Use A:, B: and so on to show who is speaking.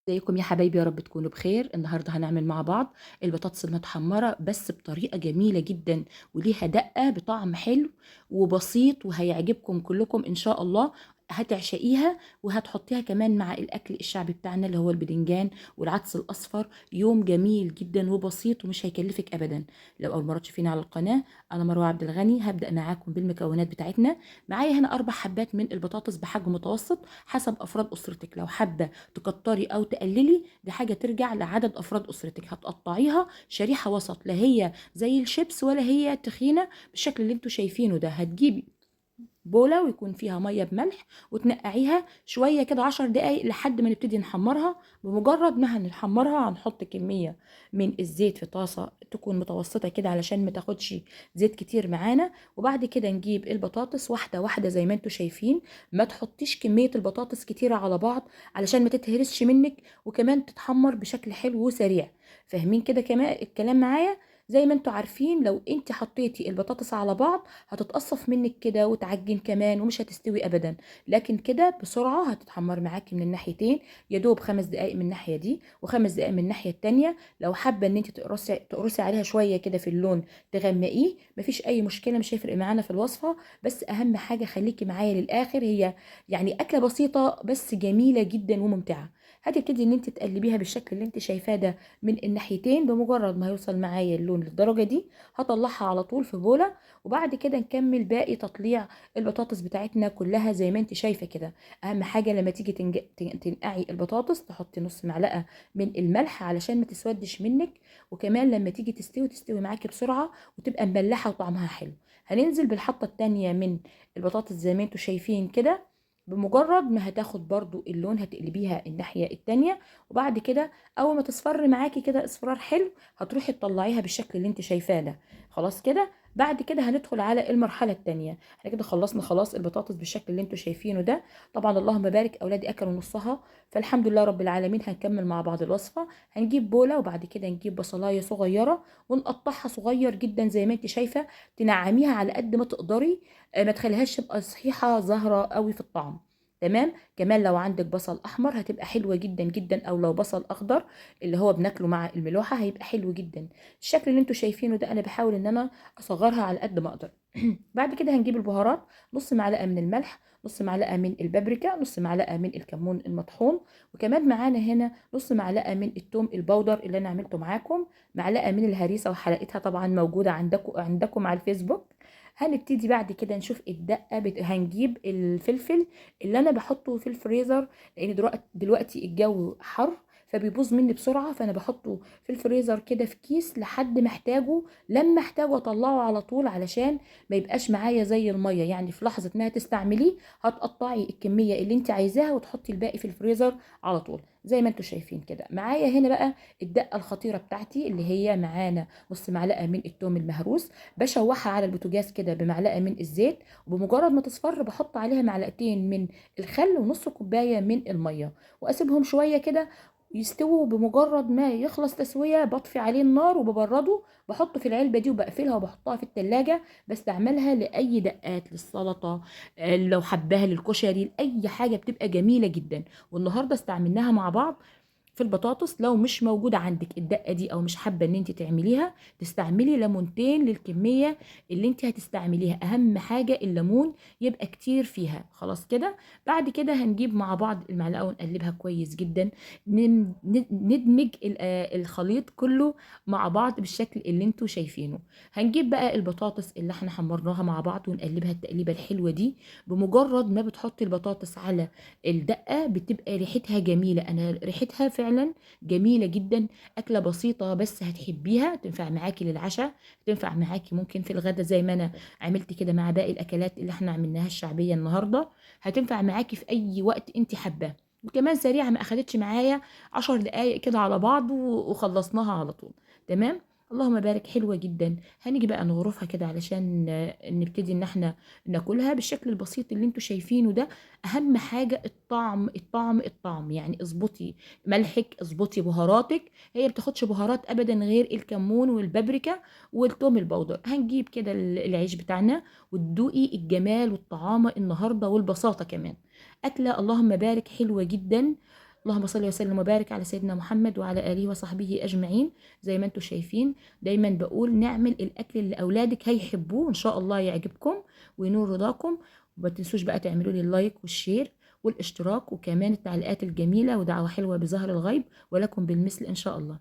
A: ازيكم يا حبايبي، يا رب تكونوا بخير. النهارده هنعمل مع بعض البطاطس المتحمره بس بطريقه جميله جدا، وليها دقه بطعم حلو وبسيط، وهيعجبكم كلكم ان شاء الله. هتعشقيها وهتحطيها كمان مع الاكل الشعبي بتاعنا اللي هو البدنجان والعدس الاصفر. يوم جميل جدا وبسيط ومش هيكلفك ابدا. لو اول مره تشوفيني على القناه، انا مروه عبد الغني. هبدا معاكم بالمكونات بتاعتنا. معايا هنا 4 حبات من البطاطس بحجم متوسط حسب افراد اسرتك. لو حابه تكتري او تقللي، دي حاجه ترجع لعدد افراد اسرتك. هتقطعيها شريحه وسط، لا هي زي الشيبس ولا هي تخينه بالشكل اللي انتوا شايفينه ده. هتجيبي بولة ويكون فيها مية بملح وتنقعيها شوية كده 10 دقايق لحد ما نبتدي نحمرها. بمجرد ما هنحمرها هنحط كمية من الزيت في طاسة تكون متوسطة كده علشان ما تاخدش زيت كتير معانا. وبعد كده نجيب البطاطس واحدة واحدة زي ما انتوا شايفين. ما تحطيش كمية البطاطس كتيرة على بعض علشان ما تتهرسش منك، وكمان تتحمر بشكل حلو وسريع. فاهمين كده كمان الكلام معايا؟ زي ما انتوا عارفين، لو انت حطيتي البطاطس على بعض هتتقصف منك كده وتعجن كمان ومش هتستوي ابدا. لكن كده بسرعه هتتحمر معاكي من الناحيتين. يا دوب 5 دقائق من الناحيه دي و5 دقائق من الناحيه التانيه. لو حابه ان انت تقرصي عليها شويه كده في اللون، تغمقيه، مفيش اي مشكله، مش هيفرق معانا في الوصفه. بس اهم حاجه خليكي معايا للاخر. هي يعني اكله بسيطه بس جميله جدا وممتعه. هتبتدي ان انت تقلبيها بالشكل اللي انت شايفاه ده من الناحيتين. بمجرد ما هيوصل معايا اللون للدرجه دي هطلعها على طول في بوله. وبعد كده نكمل باقي تطليع البطاطس بتاعتنا كلها زي ما انت شايفه كده. اهم حاجه لما تيجي تنقعي البطاطس تحطي نص معلقه من الملح علشان ما تسودش منك. وكمان لما تيجي تستوي معاكي بسرعه وتبقى مملحه وطعمها حلو. هننزل بالحطه التانيه من البطاطس زي ما انتوا شايفين كده. بمجرد ما هتاخد برضو اللون هتقلبيها الناحية التانية. وبعد كده اول ما تصفر معاكي كده اصفرار حلو، هتروحي تطلعيها بالشكل اللي انت شايفاه ده. خلاص كده. بعد كده هندخل على المرحلة التانية. احنا كده خلصنا خلاص البطاطس بالشكل اللي انتوا شايفينه ده. طبعا اللهم بارك، اولادي اكلوا نصها، فالحمد لله رب العالمين. هنكمل مع بعض الوصفة. هنجيب بولة وبعد كده نجيب بصلاية صغيرة ونقطعها صغير جدا زي ما انت شايفة. تنعميها على قد ما تقدري. ما تخليهاش تبقى صحيحة ظاهرة قوي في الطعم. تمام. كمان لو عندك بصل احمر هتبقى حلوة جدا جدا، او لو بصل اخضر اللي هو بناكله مع الملوحة هيبقى حلو جدا. الشكل اللي انتوا شايفينه ده انا بحاول ان انا اصغرها على قد ما اقدر. بعد كده هنجيب البهارات. نص معلقة من الملح، نص معلقة من البابريكا، نص معلقة من الكمون المطحون. وكمان معانا هنا نص معلقة من التوم البودر اللي انا عملته معاكم. معلقة من الهريسة وحلقتها طبعا موجودة عندكم على الفيسبوك. هنبتدي بعد كده نشوف الدقة. هنجيب الفلفل اللي انا بحطه في الفريزر، لان دلوقتي الجو حر فبيبوظ مني بسرعة. فانا بحطه في الفريزر كده في كيس لحد ما احتاجه. لما احتاجه اطلعه على طول علشان ما يبقاش معايا زي المية. يعني في لحظة ما هتستعمليه هتقطعي الكمية اللي انت عايزاها وتحطي الباقي في الفريزر على طول زي ما انتوا شايفين كده. معايا هنا بقى الدقة الخطيرة بتاعتي اللي هي معانا نص معلقة من التوم المهروس. بشوحها على البوتاجاز كده بمعلقة من الزيت. وبمجرد ما تصفر بحط عليها معلقتين من الخل ونص كوباية من المية، واسيبهم شوية كده يستووا. بمجرد ما يخلص تسوية بطفي عليه النار وببرده. بحطه في العلبة دي وبقفلها وبحطها في التلاجة. بستعملها لأي دقات للسلطة، لو حباها للكشري، لأي حاجة بتبقى جميلة جدا. والنهاردة استعملناها مع بعض في البطاطس. لو مش موجودة عندك الدقة دي او مش حابة ان انت تعمليها، تستعملي ليمونتين للكمية اللي انت هتستعمليها. اهم حاجة الليمون يبقى كتير فيها. خلاص كده. بعد كده هنجيب مع بعض المعلقة ونقلبها كويس جدا. ندمج الخليط كله مع بعض بالشكل اللي انتوا شايفينه. هنجيب بقى البطاطس اللي احنا حمرناها مع بعض ونقلبها التقليبة الحلوة دي. بمجرد ما بتحطي البطاطس على الدقة بتبقى ريحتها جميلة. أنا ريحتها فعلا جميلة جدا. أكلة بسيطة بس هتحبيها، تنفع معاكي للعشاء، تنفع معاكي ممكن في الغدا زي ما أنا عملت كده مع باقي الأكلات اللي احنا عملناها الشعبية النهاردة. هتنفع معاكي في أي وقت انت حباه. وكمان سريعة، ما أخدتش معايا 10 دقايق كده على بعض وخلصناها على طول. تمام. اللهم بارك، حلوة جدا. هنيجي بقى نغرفها كده علشان نبتدي ان احنا ناكلها بالشكل البسيط اللي انتوا شايفينه ده. اهم حاجه الطعم الطعم الطعم. يعني اظبطي ملحك، اظبطي بهاراتك. هي بتاخدش بهارات ابدا غير الكمون والبابريكا والثوم البودر. هنجيب كده العيش بتاعنا وتدوقي الجمال والطعامه النهارده والبساطه كمان. اكله اللهم بارك حلوه جدا. اللهم صل وسلم وبارك على سيدنا محمد وعلى آله وصحبه أجمعين. زي ما انتم شايفين دايما بقول نعمل الأكل اللي أولادك هيحبوه، إن شاء الله يعجبكم وينور رضاكم. وما تنسوش بقى تعملوا لي اللايك والشير والاشتراك، وكمان التعليقات الجميلة ودعوة حلوة بظهر الغيب، ولكم بالمثل إن شاء الله.